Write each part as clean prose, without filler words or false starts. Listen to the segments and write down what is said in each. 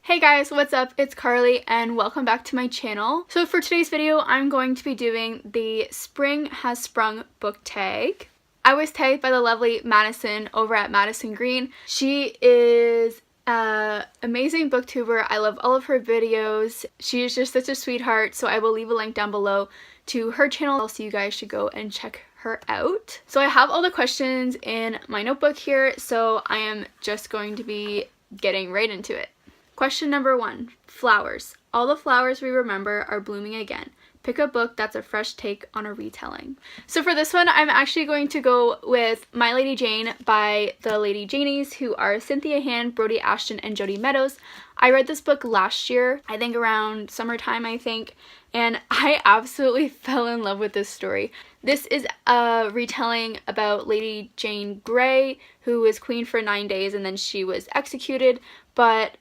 Hey guys, what's up? It's Carly and welcome back to my channel. So for today's video, I'm going to be doing the Spring Has Sprung book tag. I was tagged by the lovely Madisyn over at Madisyn Green. She is an amazing booktuber. I love all of her videos. She is just such a sweetheart, so I will leave a link down below to her channel, so you guys should go and check her out. So I have all the questions in my notebook here, so I am just going to be getting right into it. Question number 1, flowers. All the flowers we remember are blooming again. Pick a book that's a fresh take on a retelling. So for this one, I'm actually going to go with My Lady Jane by the Lady Janies, who are Cynthia Hand, Brody Ashton, and Jody Meadows. I read this book last year, I think around summertime, and I absolutely fell in love with this story. This is a retelling about Lady Jane Grey, who was queen for 9 days and then she was executed, but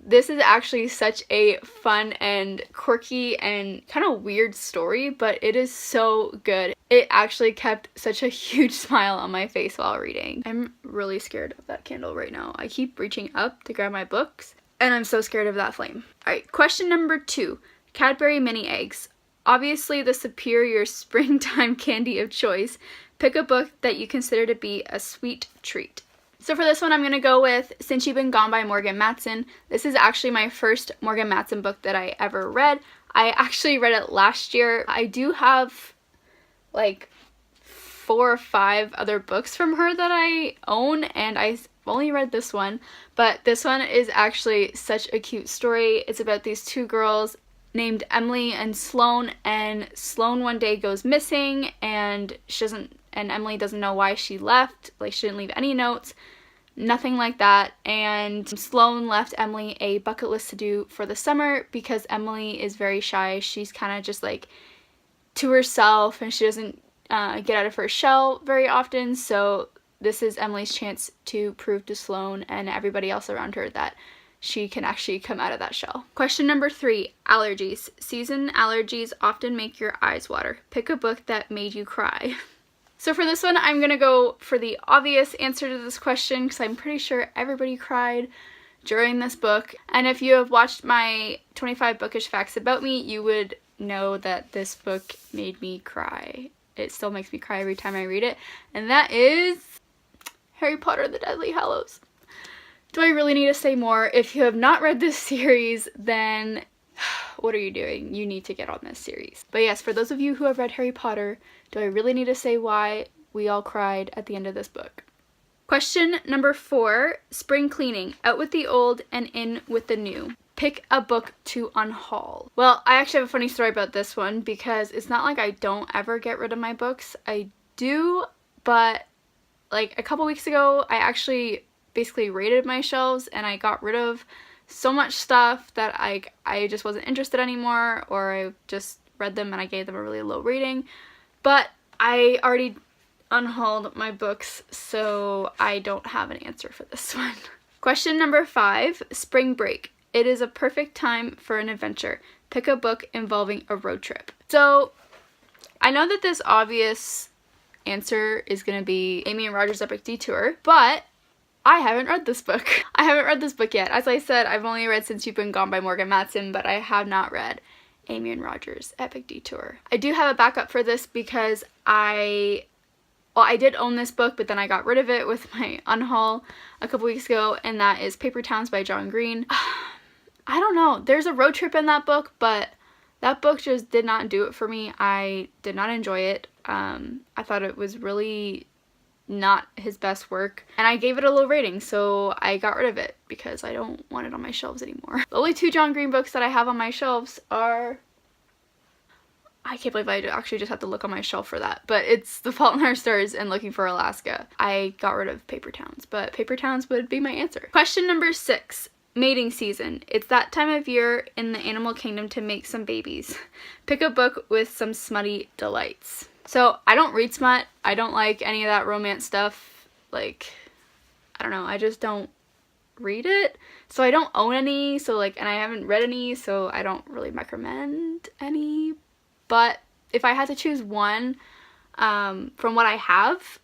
this is actually such a fun and quirky and kind of weird story, but it is so good. It actually kept such a huge smile on my face while reading. I'm really scared of that candle right now. I keep reaching up to grab my books, and I'm so scared of that flame. Alright, question number 2. Cadbury mini eggs. Obviously the superior springtime candy of choice. Pick a book that you consider to be a sweet treat. So for this one, I'm going to go with Since You've Been Gone by Morgan Matson. This is actually my first Morgan Matson book that I ever read. I actually read it last year. I do have like 4 or 5 other books from her that I own, and I've only read this one. But this one is actually such a cute story. It's about these 2 girls named Emily and Sloane one day goes missing, and Emily doesn't know why she left. Like, she didn't leave any notes, nothing like that. And Sloane left Emily a bucket list to do for the summer because Emily is very shy. She's kind of just like to herself, and she doesn't get out of her shell very often. So this is Emily's chance to prove to Sloane and everybody else around her that she can actually come out of that shell. Question number 3, allergies. Season allergies often make your eyes water. Pick a book that made you cry. So for this one, I'm going to go for the obvious answer to this question because I'm pretty sure everybody cried during this book. And if you have watched my 25 bookish facts about me, you would know that this book made me cry. It still makes me cry every time I read it. And that is Harry Potter and the Deathly Hallows. Do I really need to say more? If you have not read this series, then what are you doing? You need to get on this series. But yes, for those of you who have read Harry Potter, do I really need to say why we all cried at the end of this book? Question number 4, spring cleaning. Out with the old and in with the new. Pick a book to unhaul. Well, I actually have a funny story about this one because it's not like I don't ever get rid of my books. I do, but like a couple weeks ago, I actually basically raided my shelves and I got rid of so much stuff that I just wasn't interested anymore, or I just read them and I gave them a really low rating. But I already unhauled my books, so I don't have an answer for this one. Question number 5, spring break. It is a perfect time for an adventure. Pick a book involving a road trip. So I know that this obvious answer is going to be Amy and Roger's Epic Detour, but I haven't read this book. I haven't read this book yet. As I said, I've only read Since You've Been Gone by Morgan Matson, but I have not read Amy and Roger's Epic Detour. I do have a backup for this because I did own this book, but then I got rid of it with my unhaul a couple weeks ago, and that is Paper Towns by John Green. I don't know. There's a road trip in that book, but that book just did not do it for me. I did not enjoy it. I thought it was really not his best work, and I gave it a low rating, so I got rid of it because I don't want it on my shelves anymore. The only 2 John Green books that I have on my shelves are, I can't believe I actually just have to look on my shelf for that, but it's The Fault in Our Stars and Looking for Alaska. I got rid of Paper Towns, but Paper Towns would be my answer. Question number 6, mating season. It's that time of year in the animal kingdom to make some babies. Pick a book with some smutty delights. So I don't read smut. I don't like any of that romance stuff. Like, I don't know, I just don't read it. So I don't own any, and I haven't read any, so I don't really recommend any. But if I had to choose one, from what I have,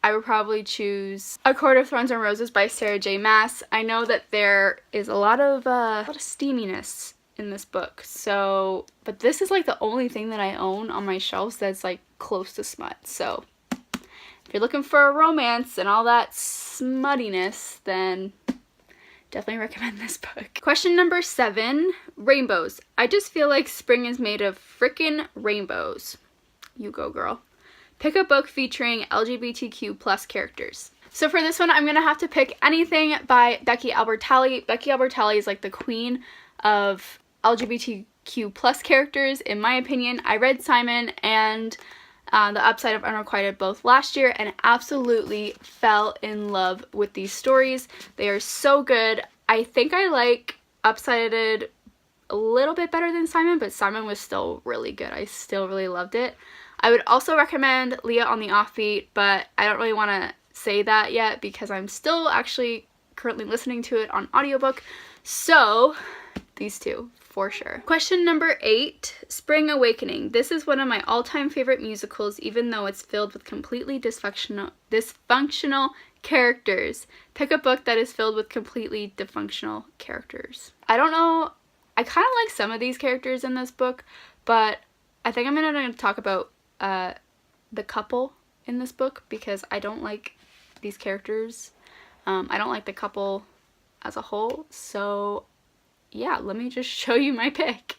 I would probably choose A Court of Thorns and Roses by Sarah J. Maas. I know that there is a lot of steaminess in this book, so, but this is like the only thing that I own on my shelves that's like close to smut, so if you're looking for a romance and all that smuttiness, then definitely recommend this book. Question number 7, rainbows. I just feel like spring is made of frickin' rainbows. You go, girl. Pick a book featuring LGBTQ plus characters. So for this one, I'm gonna have to pick anything by Becky Albertalli. Becky Albertalli is like the queen of LGBTQ plus characters, in my opinion. I read Simon and The Upside of Unrequited both last year and absolutely fell in love with these stories. They are so good. I think I like Upsided a little bit better than Simon, but Simon was still really good. I still really loved it. I would also recommend Leah on the Offbeat, but I don't really want to say that yet because I'm still actually currently listening to it on audiobook. So these two for sure. Question number 8, Spring Awakening. This is one of my all-time favorite musicals, even though it's filled with completely dysfunctional characters. Pick a book that is filled with completely dysfunctional characters. I don't know, I kind of like some of these characters in this book, but I think I'm going to talk about the couple in this book because I don't like these characters. I don't like the couple as a whole, so yeah, let me just show you my pick.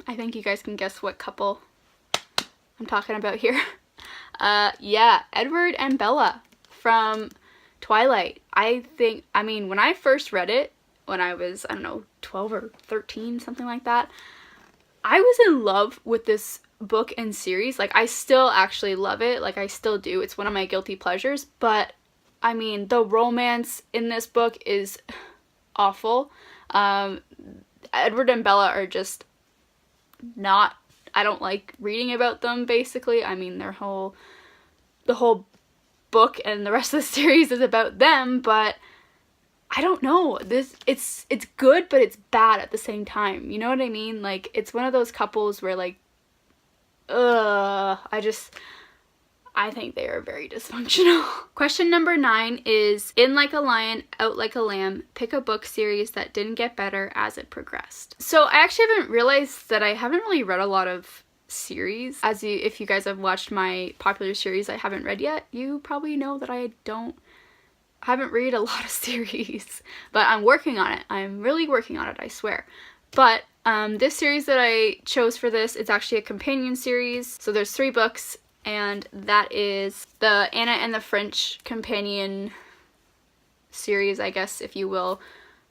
I think you guys can guess what couple I'm talking about here. Yeah, Edward and Bella from Twilight. I mean, when I first read it, when I was, I don't know, 12 or 13, something like that, I was in love with this book and series. Like, I still actually love it. Like, I still do. It's one of my guilty pleasures, but I mean, the romance in this book is awful. Edward and Bella are just not, I don't like reading about them, basically. I mean, the whole book and the rest of the series is about them, but I don't know. It's good, but it's bad at the same time. You know what I mean? Like, it's one of those couples where, like, I think they are very dysfunctional. Question number 9 is, in like a lion, out like a lamb. Pick a book series that didn't get better as it progressed. So I actually haven't realized that I haven't really read a lot of series. If you guys have watched my popular series I haven't read yet, you probably know that I haven't read a lot of series, but I'm working on it. I'm really working on it, I swear. But this series that I chose for this, it's actually a companion series. So there's 3 books, and that is the Anna and the French companion series, I guess, if you will,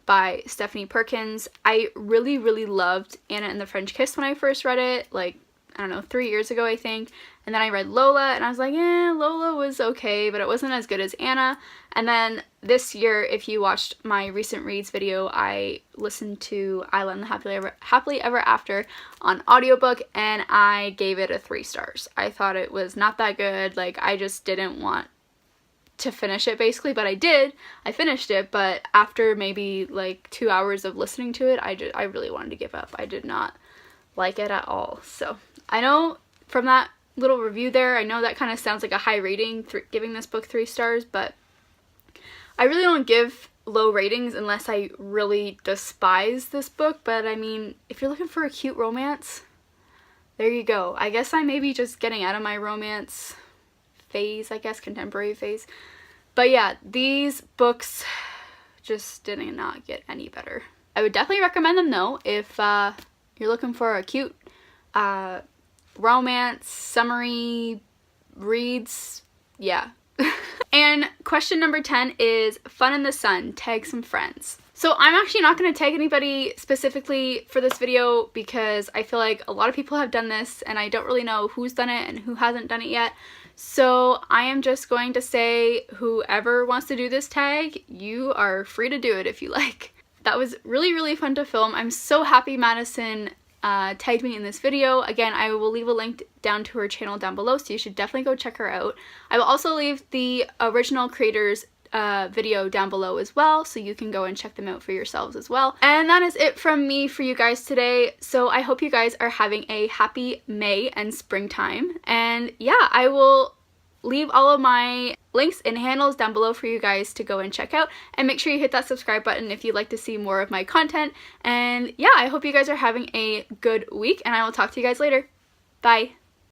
by Stephanie Perkins. I really, really loved Anna and the French Kiss when I first read it, like, I don't know, 3 years ago, I think. And then I read Lola, and I was like, Lola was okay, but it wasn't as good as Anna. And then this year, if you watched my recent reads video, I listened to Isla and the Happily Ever After on audiobook, and I gave it a 3 stars. I thought it was not that good. Like, I just didn't want to finish it, basically, but I did. I finished it, but after maybe like 2 hours of listening to it, I really wanted to give up. I did not like it at all. So I know from that little review there, I know that kind of sounds like a high rating, giving this book 3 stars, but I really don't give low ratings unless I really despise this book. But I mean, if you're looking for a cute romance, there you go. I guess I may be just getting out of my romance phase, I guess, contemporary phase. But yeah, these books just did not get any better. I would definitely recommend them though if you're looking for a cute romance, summary reads, yeah. And question number 10 is Fun in the Sun, tag some friends. So I'm actually not going to tag anybody specifically for this video because I feel like a lot of people have done this and I don't really know who's done it and who hasn't done it yet. So I am just going to say whoever wants to do this tag, you are free to do it if you like. That was really, really fun to film. I'm so happy Madisyn tagged me in this video. Again, I will leave a link down to her channel down below, so you should definitely go check her out. I will also leave the original creators video down below as well, so you can go and check them out for yourselves as well. And that is it from me for you guys today. So I hope you guys are having a happy May and springtime. And yeah, I will leave all of my links and handles down below for you guys to go and check out, and make sure you hit that subscribe button if you'd like to see more of my content. And yeah, I hope you guys are having a good week, and I will talk to you guys later. Bye.